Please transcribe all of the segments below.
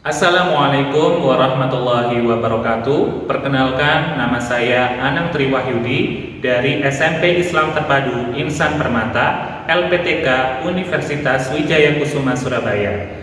Assalamualaikum warahmatullahi wabarakatuh. Perkenalkan, nama saya Anang Triwahyudi dari SMP Islam Terpadu Insan Permata, LPTK Universitas Wijaya Kusuma Surabaya.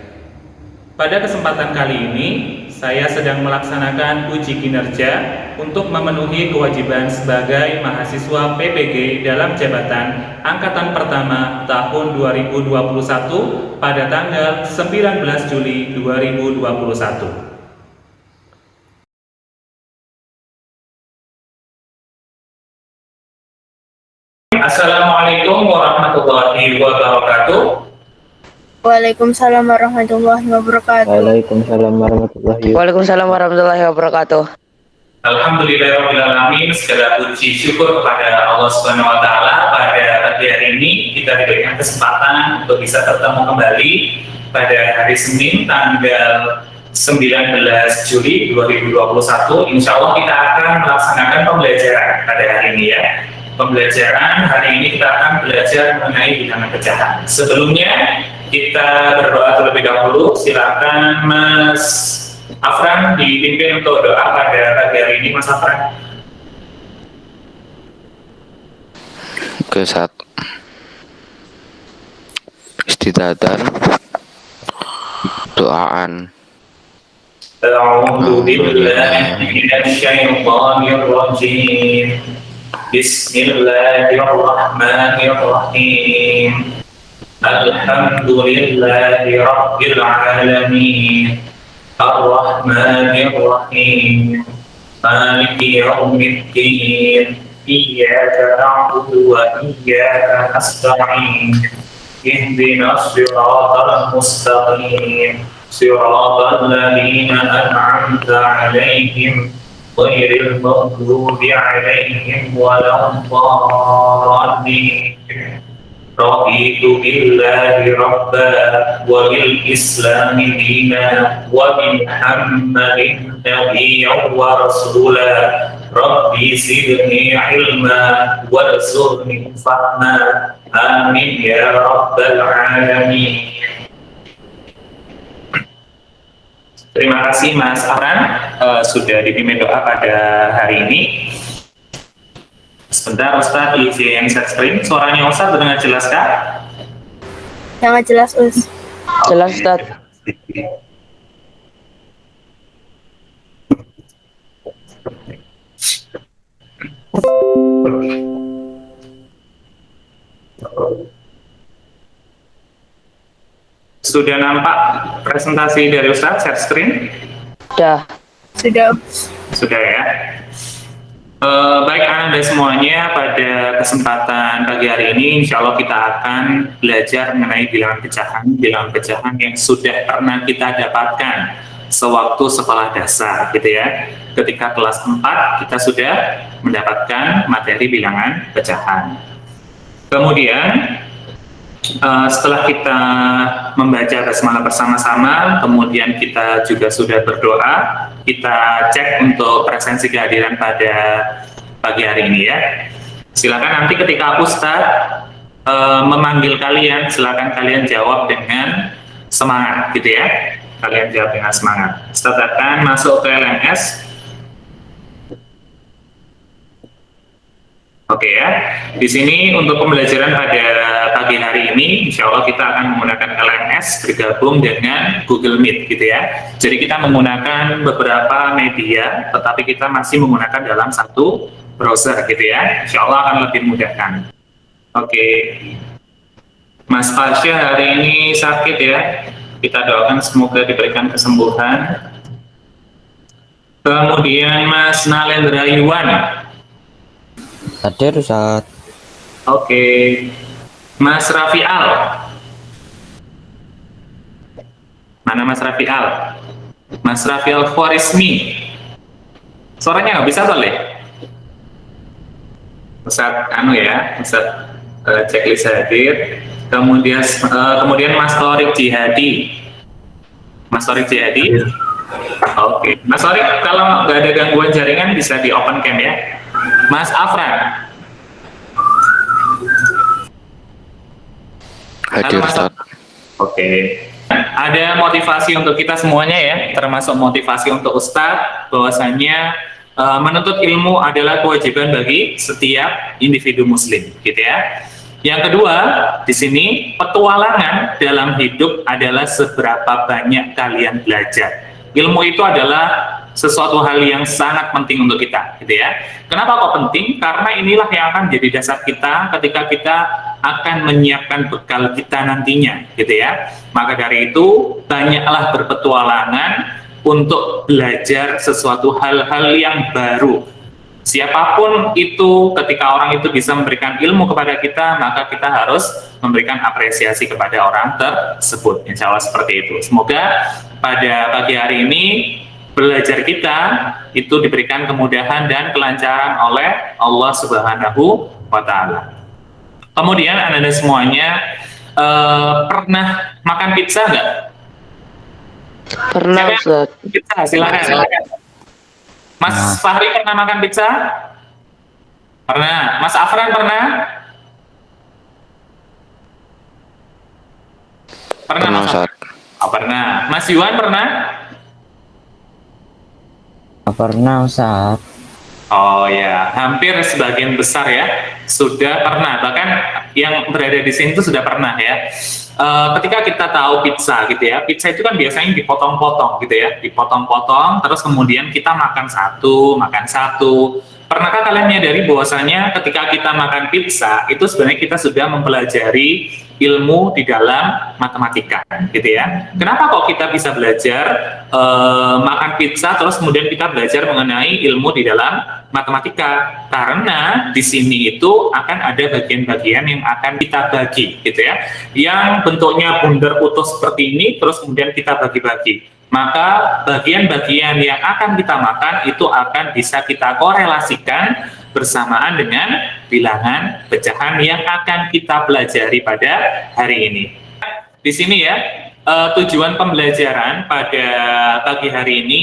Pada kesempatan kali ini, saya sedang melaksanakan uji kinerja untuk memenuhi kewajiban sebagai mahasiswa PPG dalam jabatan Angkatan Pertama tahun 2021 pada tanggal 19 Juli 2021. Assalamualaikum warahmatullahi wabarakatuh. Waalaikumsalam warahmatullahi wabarakatuh. Waalaikumsalam warahmatullahi wabarakatuh. Alhamdulillahirrahmanirrahim. Segala puji syukur kepada Allah Subhanahu wa Ta'ala. Pada pagi hari ini kita diberikan kesempatan untuk bisa bertemu kembali pada hari Senin tanggal 19 Juli 2021. Insya Allah kita akan melaksanakan pembelajaran pada hari ini ya. Pembelajaran hari ini kita akan belajar mengenai bilangan pecahan. Sebelumnya kita berdoa terlebih dahulu. Silakan Mas Afran dipimpin untuk doa pada pagi hari ini, Mas Afran. Oke, saat istidadar doaan. A'udzu billahi minasy syaithanir rajim. Bismillahirrahmanirrahim. Alhamdulillahi rabbil alamin. Ar-Rahmanir-Rahim. Maliki yaumiddin. Iyyaka na'budu wa iyyaka nasta'in. Ihdinas siratal mustaqim. Siratal ladzina an'amta 'alaihim ghairil maghdubi 'alaihim waladdallin. Raditu billahi rabba wa bil islami dina wa bi Muhammadin nabiyyan wa rasula. Rabbi zidni ilma warzuqni fahma. Amin ya rabbal alamin. Terima kasih Mas Afran sudah dipimpin doa pada hari ini. Sebentar Ustaz, izin set screen. Suaranya Ustaz terdengar jelas kah? Sangat jelas, Us. Jelas, Ustaz. Sudah nampak presentasi dari Ustaz set screen? Sudah. Sudah ya. Baik Anda semuanya, pada kesempatan pagi hari ini insya Allah kita akan belajar mengenai bilangan pecahan yang sudah pernah kita dapatkan sewaktu sekolah dasar gitu ya. Ketika kelas 4 kita sudah mendapatkan materi bilangan pecahan. Kemudian setelah kita membaca basmalah bersama-sama, kemudian kita juga sudah berdoa, kita cek untuk presensi kehadiran pada pagi hari ini ya. Silakan nanti ketika Ustaz memanggil kalian, silakan kalian jawab dengan semangat gitu ya. Kalian jawab dengan semangat. Ustaz akan masuk ke LMS. Oke ya, di sini untuk pembelajaran pada pagi hari ini, insya Allah kita akan menggunakan LMS bergabung dengan Google Meet gitu ya. Jadi kita menggunakan beberapa media, tetapi kita masih menggunakan dalam satu browser gitu ya. Insya Allah akan lebih memudahkan. Oke, Mas Fasya hari ini sakit ya. Kita doakan semoga diberikan kesembuhan. Kemudian Mas Nalendra Yuwan. Hadir, Ustaz. Oke. Mas Rafial. Mana Mas Rafial? Mas Rafial Khwarizmi. Suaranya nggak bisa boleh? Ustaz Ustaz checklist hadir. Kemudian Mas Torik Jihadi. Mas Torik Jihadi. Oke. Mas Torik, kalau nggak ada gangguan jaringan bisa di open cam ya. Mas Afran. Hadir, Ustaz. Oke. ada motivasi untuk kita semuanya ya, termasuk motivasi untuk Ustadz, bahwasanya menuntut ilmu adalah kewajiban bagi setiap individu muslim, gitu ya. Yang kedua, di sini petualangan dalam hidup adalah seberapa banyak kalian belajar. Ilmu itu adalah sesuatu hal yang sangat penting untuk kita, gitu ya. Kenapa kok penting? Karena inilah yang akan jadi dasar kita ketika kita akan menyiapkan bekal kita nantinya, gitu ya. Maka dari itu, banyaklah berpetualangan untuk belajar sesuatu hal-hal yang baru. Siapapun itu, ketika orang itu bisa memberikan ilmu kepada kita, maka kita harus memberikan apresiasi kepada orang tersebut. Insya Allah seperti itu. Semoga pada pagi hari ini belajar kita itu diberikan kemudahan dan kelancaran oleh Allah Subhanahu wa Ta'ala. Kemudian Anda semuanya pernah makan pizza nggak? Pernah, Ustaz. Pizza, silakan. Mas Fahri pernah makan pizza? Pernah. Mas Afran pernah? Pernah, Mas Afran? Oh, pernah. Mas Yuan pernah? Pernah, Ustaz. Oh ya, hampir sebagian besar ya sudah pernah. Bahkan yang berada di sini itu sudah pernah ya. Ketika kita tahu pizza gitu ya, pizza itu kan biasanya dipotong-potong gitu ya, dipotong-potong, terus kemudian kita makan satu. Pernahkah kalian menyadari bahwasanya ketika kita makan pizza itu sebenarnya kita sudah mempelajari ilmu di dalam matematika, gitu ya? Kenapa kok kita bisa belajar makan pizza terus kemudian kita belajar mengenai ilmu di dalam matematika? Karena di sini itu akan ada bagian-bagian yang akan kita bagi, gitu ya? Yang bentuknya bundar utuh seperti ini, terus kemudian kita bagi-bagi. Maka bagian-bagian yang akan kita makan itu akan bisa kita korelasikan bersamaan dengan bilangan pecahan yang akan kita pelajari pada hari ini. Di sini ya, tujuan pembelajaran pada pagi hari ini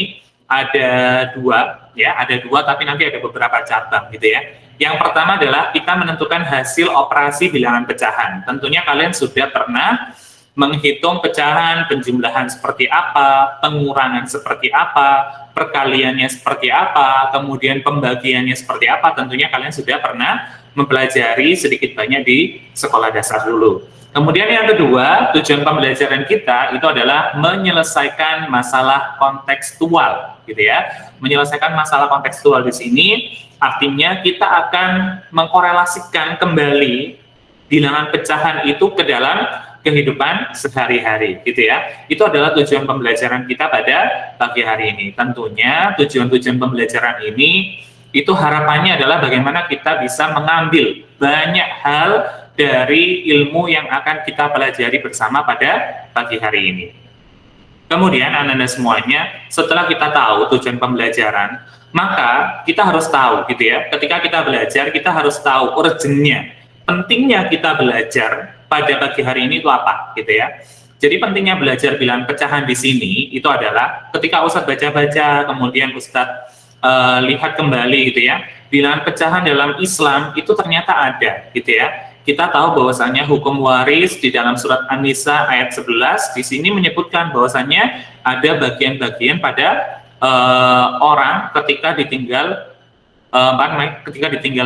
ada dua, tapi nanti ada beberapa cabang gitu ya. Yang pertama adalah kita menentukan hasil operasi bilangan pecahan. Tentunya kalian sudah pernah menghitung pecahan, penjumlahan seperti apa, pengurangan seperti apa, perkaliannya seperti apa, kemudian pembagiannya seperti apa. Tentunya kalian sudah pernah mempelajari sedikit banyak di sekolah dasar dulu. Kemudian yang kedua, tujuan pembelajaran kita itu adalah menyelesaikan masalah kontekstual, gitu ya. Menyelesaikan masalah kontekstual di sini artinya kita akan mengkorelasikan kembali bilangan pecahan itu ke dalam kehidupan sehari-hari, gitu ya. Itu adalah tujuan pembelajaran kita pada pagi hari ini. Tentunya tujuan-tujuan pembelajaran ini itu harapannya adalah bagaimana kita bisa mengambil banyak hal dari ilmu yang akan kita pelajari bersama pada pagi hari ini. Kemudian Anda semuanya, setelah kita tahu tujuan pembelajaran, maka kita harus tahu, gitu ya. Ketika kita belajar, kita harus tahu urgennya, pentingnya kita belajar pada pagi hari ini itu apa, gitu ya. Jadi pentingnya belajar bilangan pecahan di sini itu adalah ketika Ustadz baca-baca, kemudian Ustadz lihat kembali, gitu ya, bilangan pecahan dalam Islam itu ternyata ada, gitu ya. Kita tahu bahwasanya hukum waris di dalam surat An-Nisa ayat 11 di sini menyebutkan bahwasanya ada bagian-bagian pada orang ketika ditinggal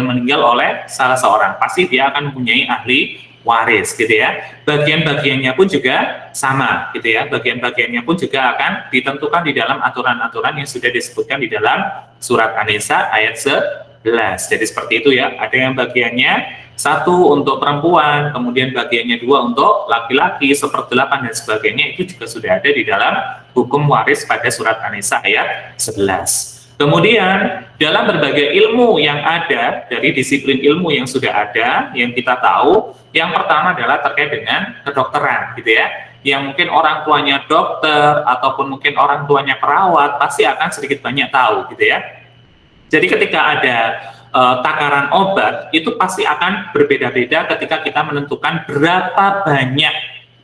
meninggal oleh salah seorang, pasti dia akan mempunyai ahli waris, gitu ya. Bagian-bagiannya pun juga sama, gitu ya. Bagian-bagiannya pun juga akan ditentukan di dalam aturan-aturan yang sudah disebutkan di dalam surat An-Nisa ayat 11. Jadi seperti itu ya. Ada yang bagiannya 1 untuk perempuan, kemudian bagiannya 2 untuk laki-laki, 1/8 dan sebagainya. Itu juga sudah ada di dalam hukum waris pada surat An-Nisa ayat 11. Kemudian dalam berbagai ilmu yang ada, dari disiplin ilmu yang sudah ada, yang kita tahu, yang pertama adalah terkait dengan kedokteran, gitu ya. Yang mungkin orang tuanya dokter, ataupun mungkin orang tuanya perawat, pasti akan sedikit banyak tahu, gitu ya. Jadi ketika ada takaran obat, itu pasti akan berbeda-beda ketika kita menentukan berapa banyak,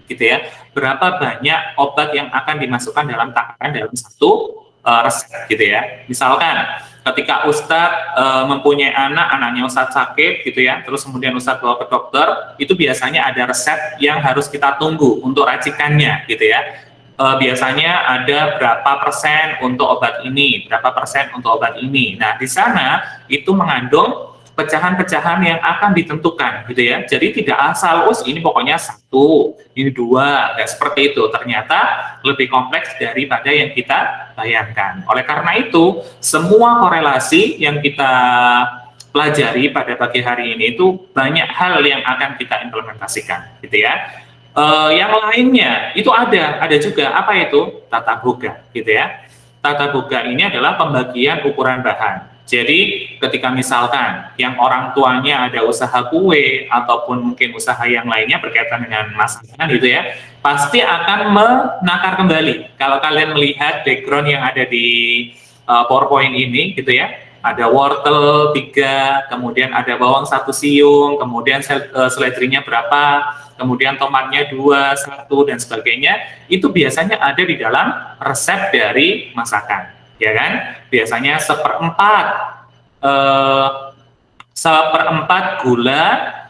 gitu ya, berapa banyak obat yang akan dimasukkan dalam takaran dalam satu resep gitu ya. Misalkan ketika Ustadz mempunyai anaknya Ustadz sakit gitu ya, terus kemudian Ustadz bawa ke dokter, itu biasanya ada resep yang harus kita tunggu untuk racikannya gitu ya. Biasanya ada berapa persen untuk obat ini, berapa persen untuk obat ini. Nah, di sana itu mengandung pecahan-pecahan yang akan ditentukan gitu ya. Jadi tidak asal ini pokoknya 1, ini 2, nggak seperti itu. Ternyata lebih kompleks daripada yang kita bayangkan. Oleh karena itu, semua korelasi yang kita pelajari pada pagi hari ini itu banyak hal yang akan kita implementasikan gitu ya. Yang lainnya itu ada juga, apa itu? Tata boga gitu ya. Tata boga ini adalah pembagian ukuran bahan. Jadi ketika misalkan yang orang tuanya ada usaha kue ataupun mungkin usaha yang lainnya berkaitan dengan masakan gitu ya, pasti akan menakar kembali. Kalau kalian melihat background yang ada di PowerPoint ini gitu ya, ada wortel 3, kemudian ada bawang 1 siung, kemudian seledrinya berapa, kemudian tomatnya 2, 1 dan sebagainya, itu biasanya ada di dalam resep dari masakan. Ya kan, biasanya seperempat gula,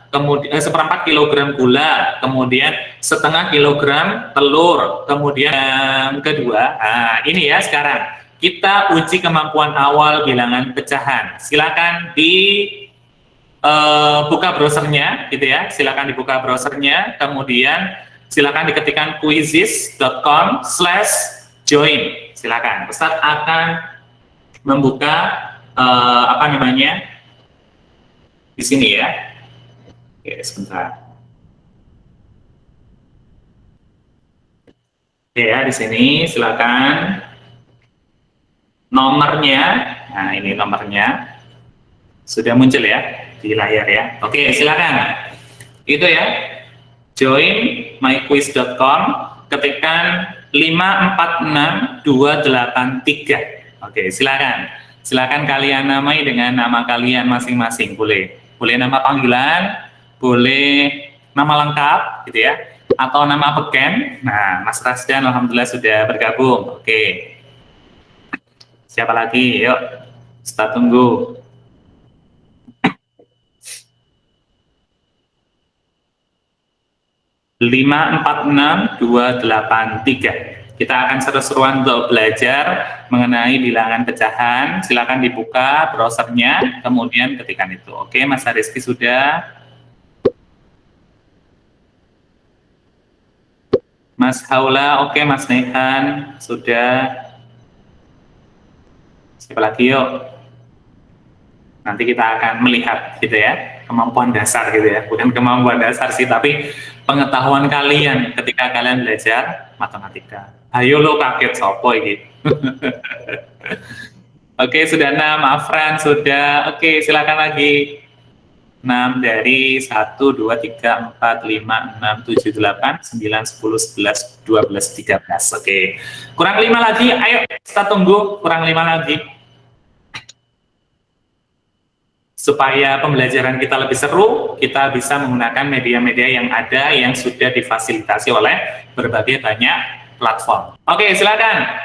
kemudian 1/4 kilogram gula, kemudian setengah kilogram telur, kemudian yang kedua, nah ini ya sekarang kita uji kemampuan awal bilangan pecahan. Silakan buka browsernya gitu ya, silakan dibuka browsernya, kemudian silakan diketikkan quizizz.com/join. Silakan, Ustadz akan membuka di sini ya. Oke, sebentar. Oke ya, di sini silakan. Nomornya, nah ini nomornya sudah muncul ya di layar ya. Oke, silakan. Itu ya, join myquiz.com, ketikkan 546283. Oke, silakan. Silakan kalian namai dengan nama kalian masing-masing, boleh. Boleh nama panggilan, boleh nama lengkap gitu ya, atau nama beken. Nah, Mas Rasdan alhamdulillah sudah bergabung. Oke. Siapa lagi? Yuk, kita tunggu. Lima empat enam dua delapan tiga. Kita akan seru-seruan untuk belajar mengenai bilangan pecahan. Silakan dibuka browsernya, kemudian ketikkan itu. Oke, Mas Rizky sudah. Mas Haula, oke, Mas Nehan sudah. Siapa lagi yuk? Nanti kita akan melihat gitu ya, kemampuan dasar gitu ya, bukan kemampuan dasar sih, tapi pengetahuan kalian ketika kalian belajar matematika. Ayo lo kaget sopo ini. Oke, sudah 6, Afran sudah. Oke, silakan lagi. 6 dari 1, 2, 3, 4, 5, 6, 7, 8, 9, 10, 11, 12, 13. Oke, kurang 5 lagi, ayo kita tunggu, kurang 5 lagi. Supaya pembelajaran kita lebih seru, kita bisa menggunakan media-media yang ada yang sudah difasilitasi oleh berbagai banyak platform. Oke, silakan.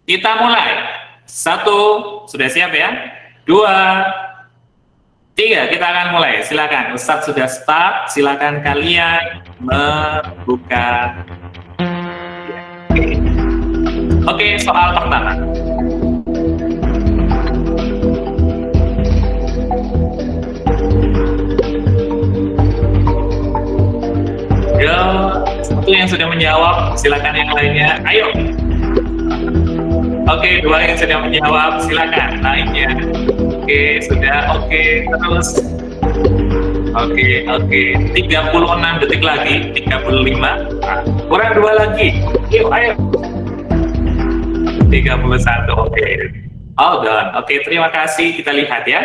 Kita mulai. 1, sudah siap ya? 2, 3, kita akan mulai. Silakan, Ustadz sudah start. Silakan kalian membuka. Oke, soal pertama. Satu yang sudah menjawab, silakan yang lainnya. Ayo. Oke, 2 yang sudah menjawab, silakan lainnya. Oke, sudah. Oke, terus. Oke, 36 detik lagi, 35. Nah, kurang 2 lagi. Yuk, ayo. 31. Oke. All done. Oke, terima kasih. Kita lihat ya.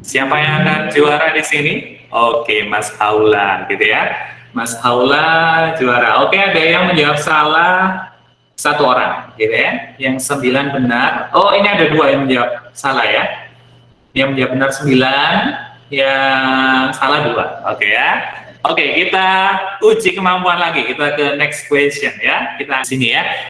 Siapa yang akan juara di sini? Oke, Mas Haula, gitu ya. Mas Haula juara. Oke, ada yang menjawab salah 1 orang, gitu ya. Yang 9 benar. Oh, ini ada 2 yang menjawab salah ya. Yang menjawab benar 9, yang salah 2. Oke ya. Oke, kita uji kemampuan lagi. Kita ke next question ya. Kita sini ya.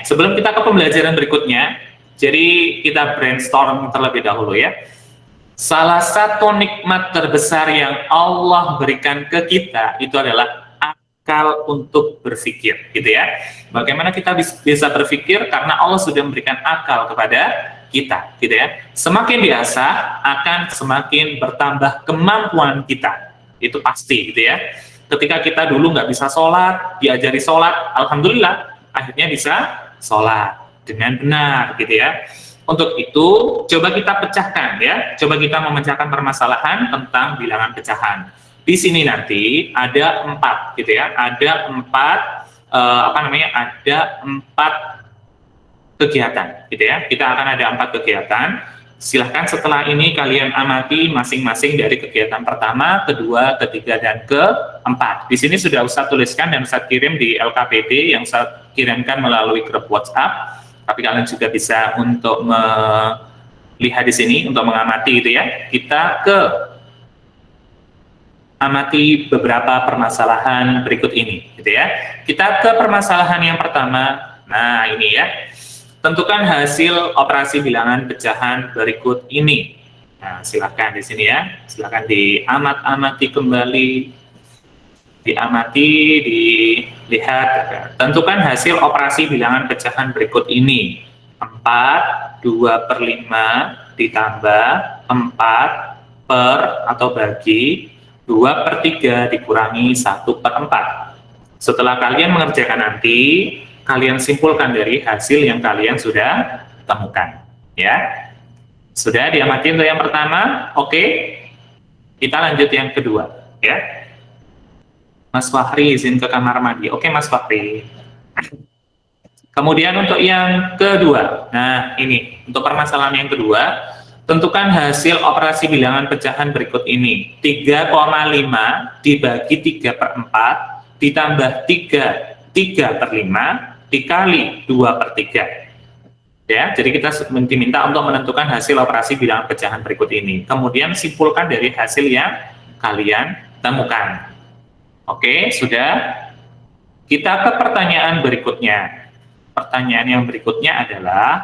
Sebelum kita ke pembelajaran berikutnya, jadi kita brainstorm terlebih dahulu ya. Salah satu nikmat terbesar yang Allah berikan ke kita itu adalah akal untuk berpikir, gitu ya. Bagaimana kita bisa berpikir? Karena Allah sudah memberikan akal kepada kita, gitu ya. Semakin biasa akan semakin bertambah kemampuan kita, itu pasti, gitu ya. Ketika kita dulu nggak bisa sholat, diajari sholat, alhamdulillah akhirnya bisa sholat dengan benar, gitu ya. Untuk itu, coba kita pecahkan ya. Coba kita memecahkan permasalahan tentang bilangan pecahan. Di sini nanti ada 4 gitu ya. Ada 4 ada 4 kegiatan gitu ya. Kita akan ada 4 kegiatan. Silahkan setelah ini kalian amati masing-masing dari kegiatan pertama, kedua, ketiga, dan keempat. Di sini sudah Ustadz tuliskan dan Ustadz kirim di LKPD yang Ustadz kirimkan melalui grup WhatsApp. Tapi kalian juga bisa untuk melihat di sini, untuk mengamati gitu ya. Kita amati beberapa permasalahan berikut ini gitu ya. Kita ke permasalahan yang pertama. Nah, ini ya. Tentukan hasil operasi bilangan pecahan berikut ini. Nah, silakan di sini ya. Silakan diamati kembali. Diamati, dilihat. Tentukan hasil operasi bilangan pecahan berikut ini. 4, 2/5 ditambah 4 per atau bagi 2/3 dikurangi 1/4. Setelah kalian mengerjakan nanti, kalian simpulkan dari hasil yang kalian sudah temukan. Ya, sudah diamati untuk yang pertama. Oke, kita lanjut yang kedua. Ya. Mas Fahri izin ke kamar mandi. Oke, Mas Fahri. Kemudian untuk yang kedua. Nah, ini. Untuk permasalahan yang kedua, tentukan hasil operasi bilangan pecahan berikut ini. 3,5 dibagi 3/4 ditambah 3/5 dikali 2/3. Ya, jadi kita diminta untuk menentukan hasil operasi bilangan pecahan berikut ini. Kemudian simpulkan dari hasil yang kalian temukan. Oke, sudah. Kita ke pertanyaan berikutnya. Pertanyaan yang berikutnya adalah,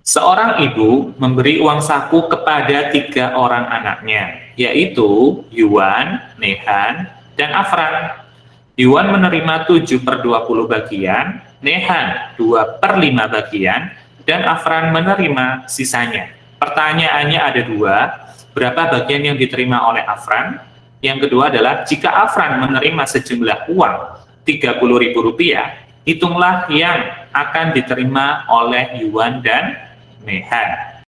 seorang ibu memberi uang saku kepada 3 orang anaknya, yaitu Yuan, Nehan, dan Afran. Yuan menerima 7/20 bagian, Nehan 2/5 bagian, dan Afran menerima sisanya. Pertanyaannya ada 2. Berapa bagian yang diterima oleh Afran? Yang kedua adalah, jika Afran menerima sejumlah uang Rp30.000, hitunglah yang akan diterima oleh Yuan dan Nehan.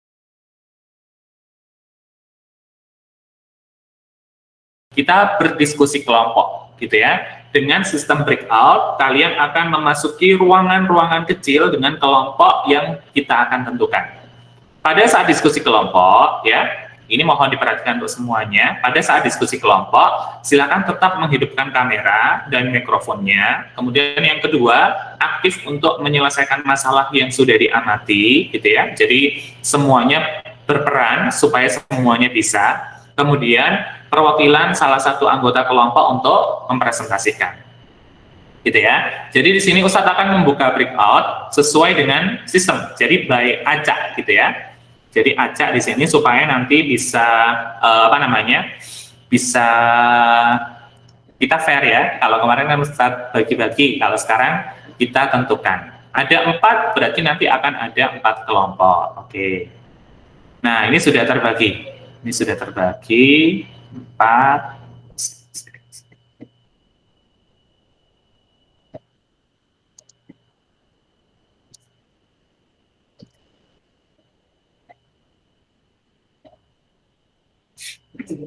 Kita berdiskusi kelompok, gitu ya. Dengan sistem breakout, kalian akan memasuki ruangan-ruangan kecil dengan kelompok yang kita akan tentukan. Pada saat diskusi kelompok, ya, ini mohon diperhatikan untuk semuanya. Pada saat diskusi kelompok, silakan tetap menghidupkan kamera dan mikrofonnya. Kemudian yang kedua, aktif untuk menyelesaikan masalah yang sudah diamati, gitu ya. Jadi semuanya berperan supaya semuanya bisa. Kemudian perwakilan salah satu anggota kelompok untuk mempresentasikan, gitu ya. Jadi di sini Ustadz akan membuka breakout sesuai dengan sistem. Jadi by acak, gitu ya. Jadi acak di sini supaya nanti bisa bisa kita fair ya. Kalau kemarin kan Ustadz bagi-bagi, kalau sekarang kita tentukan. Ada 4, berarti nanti akan ada 4 kelompok. Oke. Nah, ini sudah terbagi. Ini sudah terbagi 4.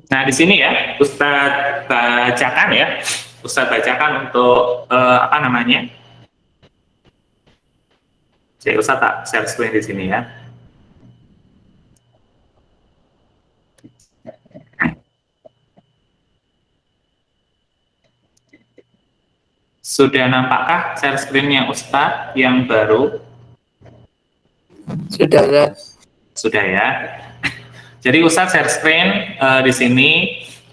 Nah, di sini ya, Ustadz bacakan ya. Ustadz bacakan untuk Jadi Ustadz tak share screen di sini ya. Sudah nampakkah share screen-nya Ustadz yang baru? Sudah, ya. Sudah ya. Jadi Ustadz share screen di sini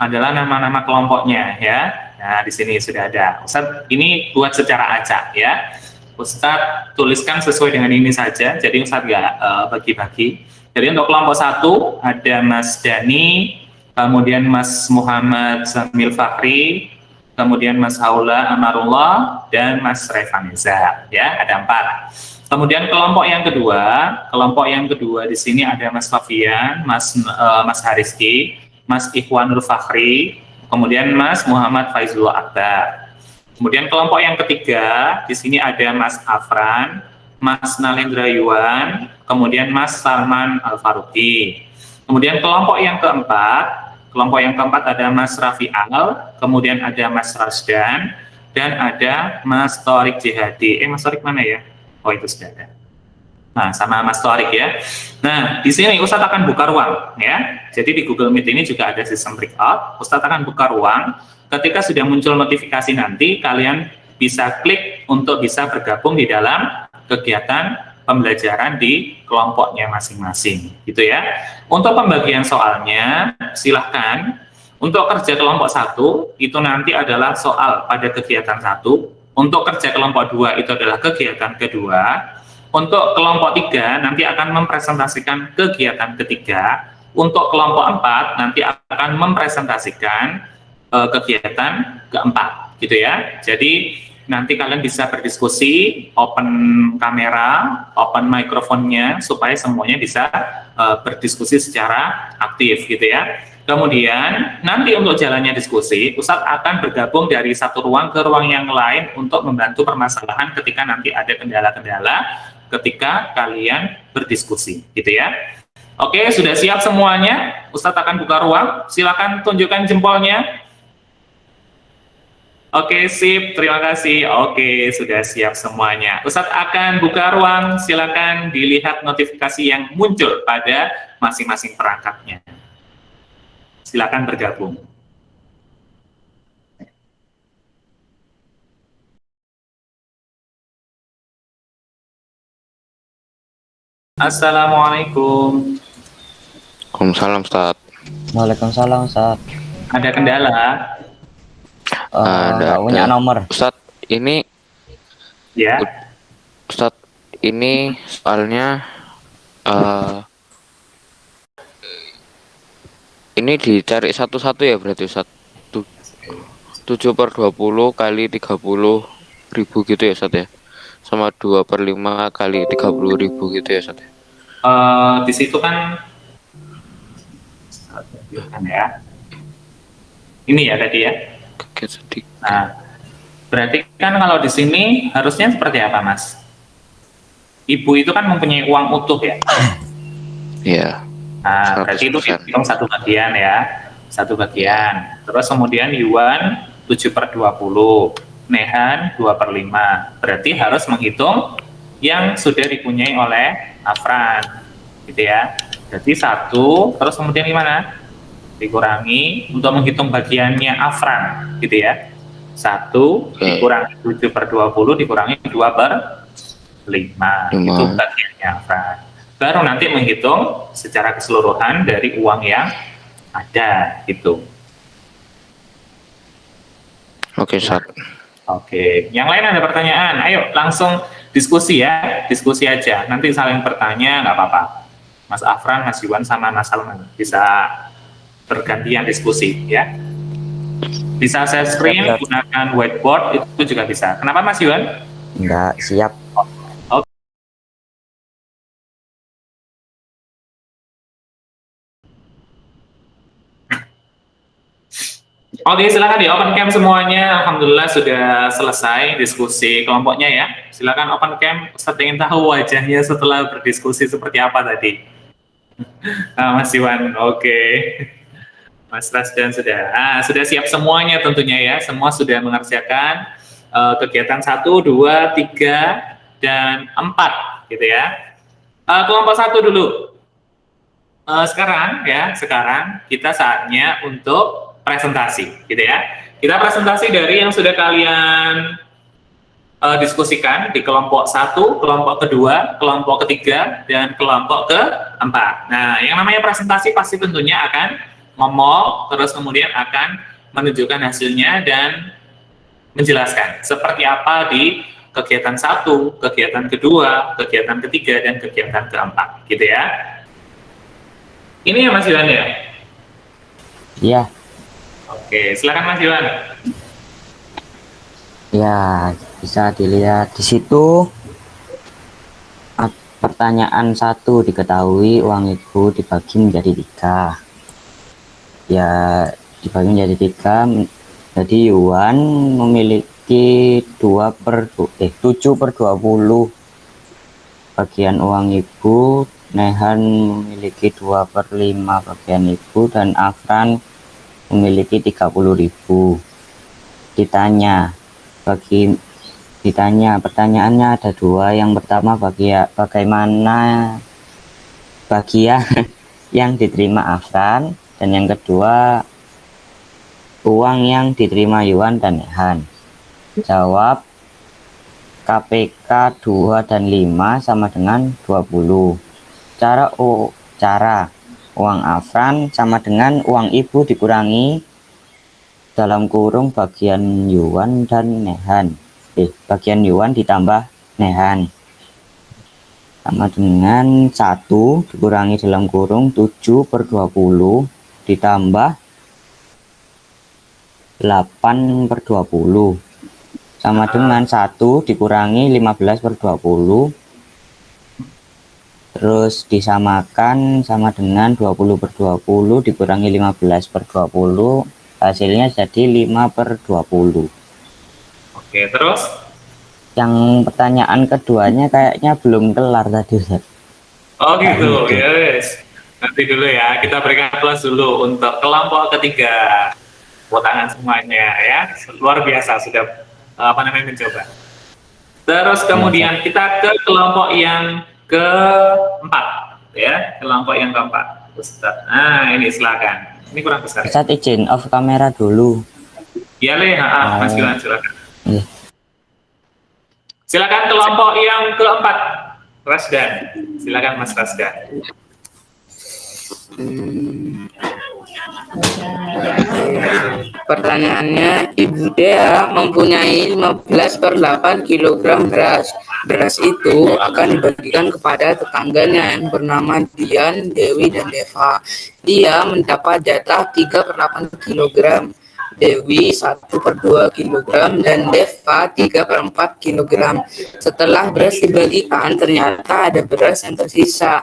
adalah nama-nama kelompoknya ya. Nah, di sini sudah ada. Ustadz, ini buat secara acak ya. Ustadz tuliskan sesuai dengan ini saja, jadi Ustadz nggak bagi-bagi. Jadi untuk kelompok 1 ada Mas Dani, kemudian Mas Muhammad Zamil Fakhri, kemudian Mas Haula Amarullah, dan Mas Revaneza. Ya, ada 4. Kemudian kelompok yang kedua di sini ada Mas Fafian, Mas Hariski, Mas Ikhwanul Fakhri, kemudian Mas Muhammad Faizullah Akbar. Kemudian kelompok yang ketiga di sini ada Mas Afran, Mas Nalendra Yuwan, kemudian Mas Salman Al Faruqi. Kemudian kelompok yang keempat ada Mas Rafi Al, kemudian ada Mas Rasdan, dan ada Mas Torik Jihadi. Mas Torik mana ya? Oh, itu sudah ada. Nah, sama Mas Torik ya. Nah, di sini Ustadz akan buka ruang ya. Jadi di Google Meet ini juga ada sistem breakout. Ustadz akan buka ruang. Ketika sudah muncul notifikasi nanti, kalian bisa klik untuk bisa bergabung di dalam kegiatan pembelajaran di kelompoknya masing-masing, gitu ya. Untuk pembagian soalnya, silahkan. Untuk kerja kelompok 1, itu nanti adalah soal pada kegiatan 1. Untuk kerja kelompok 2, itu adalah kegiatan kedua. Untuk kelompok 3, nanti akan mempresentasikan kegiatan ketiga. Untuk kelompok 4, nanti akan mempresentasikan kegiatan keempat, gitu ya. Jadi nanti kalian bisa berdiskusi, open kamera, open mikrofonnya, supaya semuanya bisa berdiskusi secara aktif, gitu ya. Kemudian nanti untuk jalannya diskusi, Ustadz akan bergabung dari satu ruang ke ruang yang lain untuk membantu permasalahan ketika nanti ada kendala-kendala ketika kalian berdiskusi, gitu ya. Oke, sudah siap semuanya? Ustadz akan buka ruang. Silakan tunjukkan jempolnya. Oke, sip, terima kasih. Oke, sudah siap semuanya. Ustadz akan buka ruang, silakan dilihat notifikasi yang muncul pada masing-masing perangkatnya. Silakan bergabung. Assalamualaikum. Waalaikumsalam, Ustaz. Waalaikumsalam, Ustaz. Ada kendala? Nggak punya nomor. Ustaz, ini Ya. Ustaz, ini soalnya ini dicari satu-satu ya berarti Ustaz. 7/20 kali 30.000 gitu ya Ustaz ya. Sama 2/5 kali 30.000 gitu ya Ustaz ya. Di situ kan ya. Ini ya tadi ya. Nah, berarti kan kalau di sini harusnya seperti apa, Mas? Ibu itu kan mempunyai uang utuh ya. Iya. Nah, berarti itu hitung satu bagian ya. Satu bagian. Terus kemudian yuan 7/20. Nehan 2/5. Berarti harus menghitung yang sudah dipunyai oleh Afran. Gitu ya. Jadi 1, terus kemudian gimana? Dikurangi untuk menghitung bagiannya Afran, gitu ya. 1 dikurangi 7/20 dikurangi 2/5. Itu bagiannya Afran. Baru nanti menghitung secara keseluruhan dari uang yang ada, gitu. Oke, Ustaz. Oke, yang lain ada pertanyaan? Ayo langsung diskusi ya, diskusi aja. Nanti saling bertanya nggak apa-apa. Mas Afran, Mas Iwan, sama Mas Salman bisa bergantian diskusi ya. Bisa share screen, gunakan whiteboard, itu juga bisa. Kenapa Mas Iwan? Enggak, siap. Oke. Oke, silakan di open cam semuanya. Alhamdulillah sudah selesai diskusi kelompoknya ya. Silakan open cam. Ustaz ingin tahu wajahnya setelah berdiskusi seperti apa tadi. Mas Iwan, oke. Mas Rasdan sudah siap semuanya tentunya ya. Semua sudah mengerjakan kegiatan 1, 2, 3, dan 4 gitu ya. Kelompok 1 dulu. Sekarang kita saatnya untuk presentasi gitu ya. Kita presentasi dari yang sudah kalian diskusikan di kelompok 1, kelompok kedua, kelompok ketiga, dan kelompok keempat. Nah, yang namanya presentasi pasti tentunya akan ngomong, terus kemudian akan menunjukkan hasilnya dan menjelaskan seperti apa di kegiatan 1, kegiatan kedua, kegiatan ketiga, dan kegiatan keempat, gitu ya. Ini ya Mas Iwan ya? Iya. Oke, silakan Mas Iwan. Ya, bisa dilihat di situ. Pertanyaan 1, diketahui uang ibu dibagi menjadi 3. Ya, dibagi menjadi 3. Jadi Yuan memiliki 7/20 bagian uang ibu, Nehan memiliki 2/5 bagian ibu, dan Afran memiliki 30.000. Pertanyaannya ada 2. Yang pertama, bagaimana bagian yang diterima Afran, dan yang kedua, uang yang diterima Yuan dan Nehan. Jawab, KPK 2 dan 5 sama dengan 20. Cara uang Afran sama dengan uang ibu dikurangi dalam kurung bagian Yuan dan Nehan. Bagian Yuan ditambah Nehan sama dengan 1 dikurangi dalam kurung 7/20 ditambah 8/20 sama dengan 1 dikurangi 15/20, terus disamakan sama dengan 20/20 dikurangi 15/20, hasilnya jadi 5/20. Oke, terus? Yang pertanyaan keduanya kayaknya belum kelar tadi, Ustaz. Oh gitu, yes. Nanti dulu ya, kita berikan plus dulu untuk kelompok ketiga. Tepuk tangan semuanya ya, luar biasa sudah mencoba. Terus kemudian kita ke kelompok yang keempat ya, kelompok yang keempat. Ustaz, nah ini silakan. Ini kurang besar. Ustaz izin off kamera dulu. Ya Le, Mas Gilang silakan. Iya. Silakan kelompok yang keempat, Rasdan. Silakan Mas Rasdan. Pertanyaannya, Ibu Dea mempunyai 15/8 kg beras. Beras itu akan dibagikan kepada tetangganya yang bernama Dian, Dewi, dan Deva. Dia mendapat jatah 3/8 kg, Dewi 1/2 kg, dan Deva 3/4 kg. Setelah beras dibagikan, ternyata ada beras yang tersisa.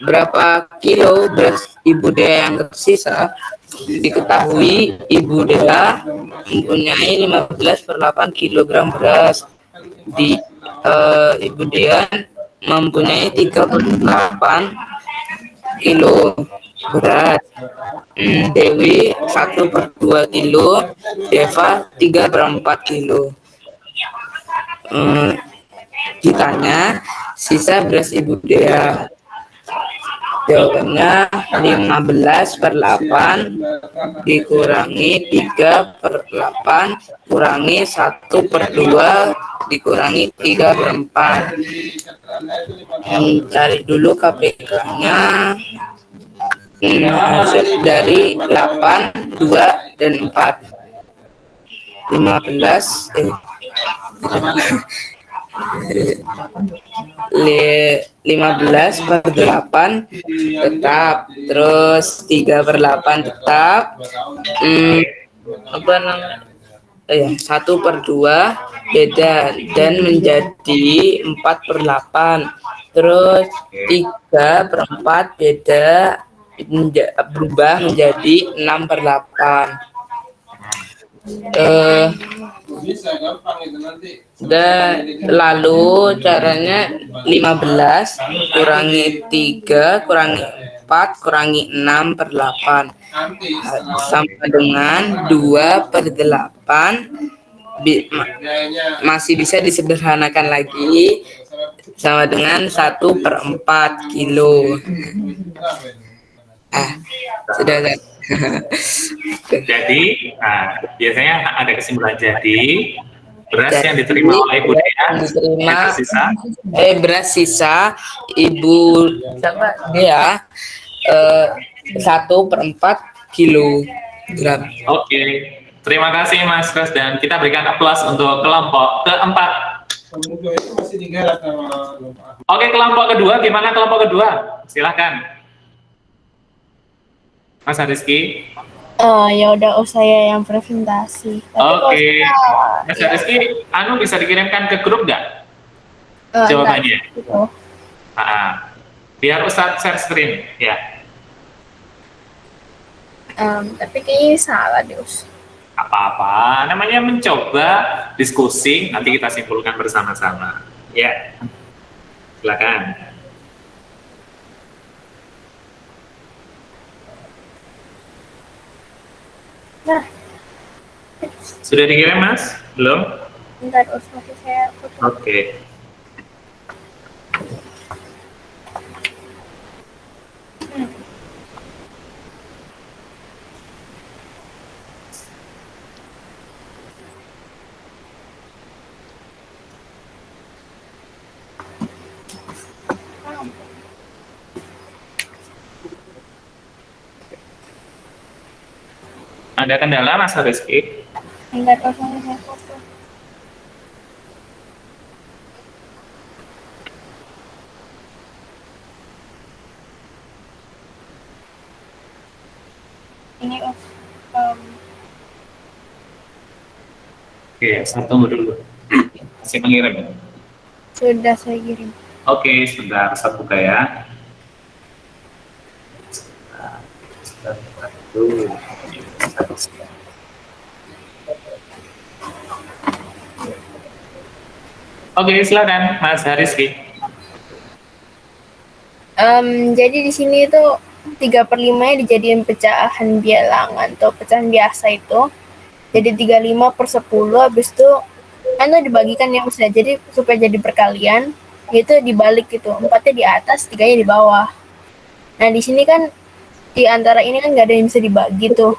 Berapa kilo beras Ibu Dea yang tersisa? Diketahui Ibu Dea mempunyai 15/8 kg beras. Ibu Dea mempunyai 3/8 kilo beras. Dewi 1/2 kilo, Deva 3/4 kilo. Ditanya sisa beras Ibu Dea. Jawabannya 15/8 dikurangi 3/8 kurangi 1/2 dikurangi 3/4. Cari dulu KPK-nya. Hasil dari 8, 2, dan 4. 15/8 tetap, terus 3/8 tetap, 1/2 beda dan menjadi 4/8, terus 3/4 beda berubah menjadi 6/8. Dan lalu caranya 15 kurangi 3 kurangi 4 kurangi 6/8 sama dengan 2/8. Masih bisa disederhanakan lagi sama dengan 1/4 kilo. Sudah kan? Jadi, biasanya ada kesimpulan. Jadi, beras yang diterima oleh Ibu Dea beras sisa Ibu Dea 1/4 kilo. Gerak. Oke, terima kasih Mas Kres dan kita berikan aplaus untuk kelompok keempat. Oke, kelompok kedua, gimana kelompok kedua? Silahkan. Mas Rizky. Ya udah, saya yang presentasi. Tapi kalau Oke, saya- Mas Rizky, bisa dikirimkan ke grup nggak entar jawabannya? gitu. Biar Ustadz share screen, ya. Tapi kayaknya salah deh, Us. Apa-apa, namanya mencoba diskusi, nanti kita simpulkan bersama-sama. Ya, silakan. Nah, Sudah dikirim, Mas? Belum? bentar, Us, masih saya foto. Oke. Ada kendala, Mas Rizky? Bentar, Us, masih saya foto. Ini, Us. Oke, saya tunggu dulu. Masih mengirim. Sudah saya kirim. Oke, sebentar, saya buka ya. Sebentar, dulu. Oke, silakan, Mas Rizky. Jadi di sini itu 3/5 dijadiin pecahan bilangan atau pecahan biasa itu. Jadi 35/10, habis itu kan itu dibagikan ya Mas ya. Jadi supaya jadi perkalian itu dibalik gitu. 4-nya di atas, 3-nya di bawah. Nah, di sini kan di antara ini kan nggak ada yang bisa dibagi tuh.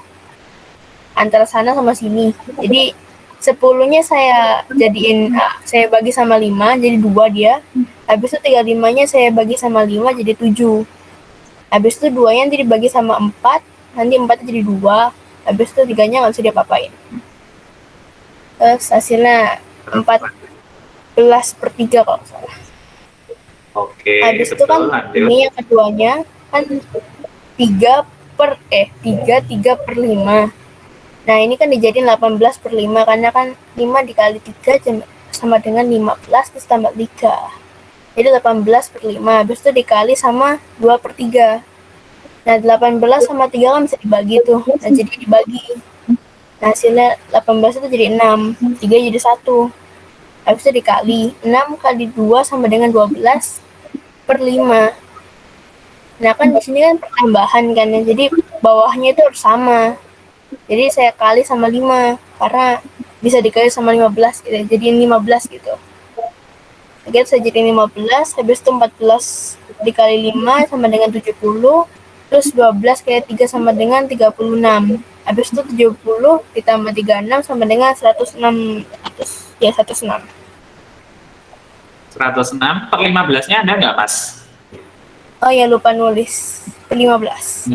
Antara sana sama sini. Jadi 10-nya saya jadiin saya bagi sama 5 jadi 2 dia. Habis itu 35-nya saya bagi sama 5 jadi 7. Habis itu 2-nya nanti dibagi sama 4, nanti 4-nya jadi 2. Habis itu 3-nya nggak bisa diapa-apain. Terus hasilnya 14/3 kalau nggak salah. Oke, Habis itu kan lanjut. ini yang keduanya kan 3/5. Nah, ini kan dijadiin 18/5 karena kan 5 dikali 3 sama dengan 15 terus tambah 3. Jadi 18/5. Habis itu dikali sama 2/3. Nah, 18 sama 3 kan bisa dibagi tuh. Nah, jadi dibagi. Nah, hasilnya 18 itu jadi 6. 3 jadi 1. Habis itu dikali. 6 kali 2 sama dengan 12/5. Nah, kan di sini kan pertambahan kan ya. Jadi bawahnya itu harus sama. Jadi saya kali sama 5 karena bisa dikali sama 15 gitu. Jadi 15 gitu. Oke, saya jadi 15, habis itu 14 dikali 5 sama dengan 70, terus 12 kali 3 sama dengan 36. Habis itu 70 ditambah 36 sama dengan 106. Ya, 106. 106 per 15-nya ada nggak, Mas? Oh ya, lupa nulis. 15.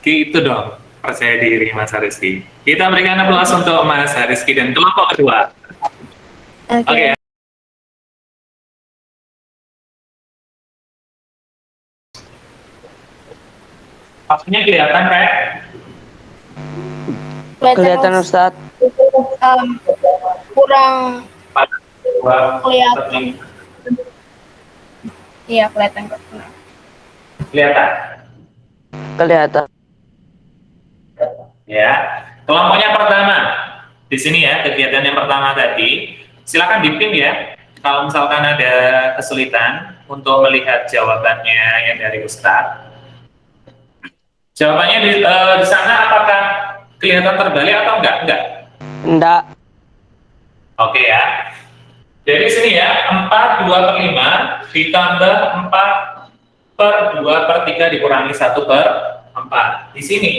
Gitu dong, percaya diri Mas Rizky. Kita berikan aplaus untuk Mas Rizky dan kelompok kedua. Oke. Maksudnya kelihatan, Pak? Kelihatan Ustadz. Kurang Dua, kelihatan. Iya, kelihatan kok. kelihatan. Kelihatan. Ya, kelompoknya pertama di sini ya, kegiatan yang pertama tadi. Silakan dipin ya. Kalau misalkan ada kesulitan untuk melihat jawabannya yang dari Ustadz. Jawabannya di sana apakah kelihatan terbalik atau enggak? Enggak. Oke ya. Dari sini ya, 4/2/5 ditambah 4/2/3 dikurangi 1/4. Di sini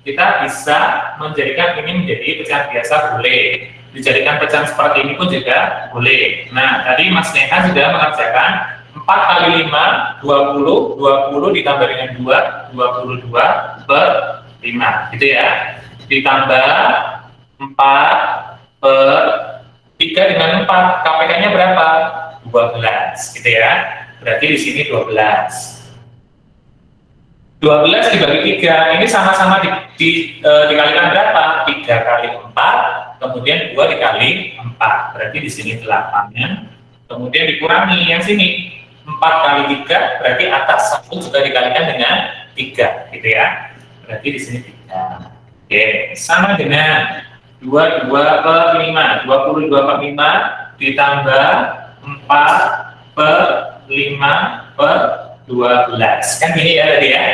kita bisa menjadikan ini menjadi pecahan biasa boleh. Dijadikan pecahan seperti ini pun juga boleh. Nah, tadi Mas Neha sudah mengerjakan 4 kali 5, 20 ditambah dengan 2, 22/3. 5, gitu ya. Ditambah 4 per 3 dengan 4, KPK-nya berapa? 12, gitu ya. Berarti di sini 12. 12 dibagi 3, ini sama-sama dikalikan berapa? 3 kali 4, kemudian 2 dikali 4, berarti di sini 8 ya. Kemudian dikurangi yang sini, 4 kali 3, berarti atas 1 juga dikalikan dengan 3, gitu ya. Berarti di sini 3. Oke, sama dengan 22 per 5, 22 per 5 ditambah 4 per 5 per 12, kan gini ya tadi ya.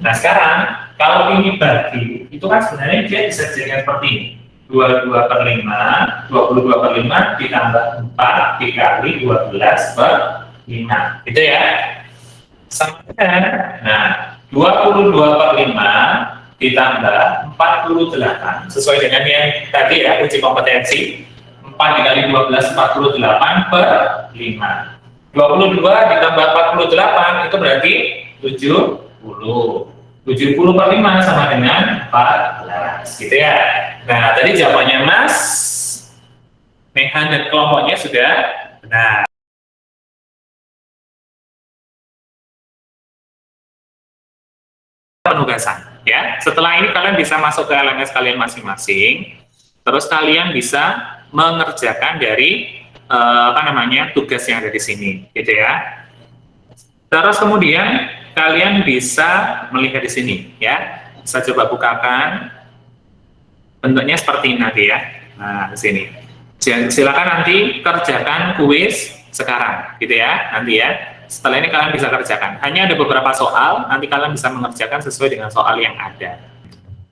Nah sekarang kalau ini bagi, itu kan sebenarnya dia bisa dijadikan seperti ini, 22 per 5, 22 per 5 ditambah 4 dikali 12 per 5, gitu ya. Sama dengan, nah 22 per 5 ditambah 48, sesuai dengan yang tadi ya, uji kompetensi, 4 dikali 12, 48 per 5. 22 ditambah 48 itu berarti 70. 70 per 5 sama dengan 14, gitu ya. Nah, tadi jawabannya Mas Mehan dan kelompoknya sudah benar. Penugasan, ya. Setelah ini kalian bisa masuk ke LMS kalian masing-masing, terus kalian bisa mengerjakan dari tugas yang ada di sini, gitu ya. Terus kemudian kalian bisa melihat di sini, ya. Saya coba bukakan, bentuknya seperti ini nanti ya. Nah, di sini. Silakan nanti kerjakan kuis sekarang, gitu ya, nanti ya. Setelah ini kalian bisa kerjakan. Hanya ada beberapa soal, nanti kalian bisa mengerjakan sesuai dengan soal yang ada.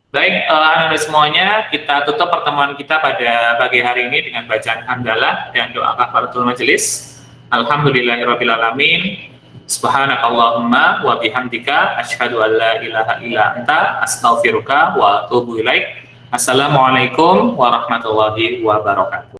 Baik, anak-anak semuanya, kita tutup pertemuan kita pada pagi hari ini dengan bacaan hamdalah dan doa kafaratul majelis. Alhamdulillahirrabbilalamin. Subhanakallahumma wa bihamdika asyhadu an la ilaha illa anta astaghfiruka wa atubu ilaik. Assalamualaikum warahmatullahi wabarakatuh.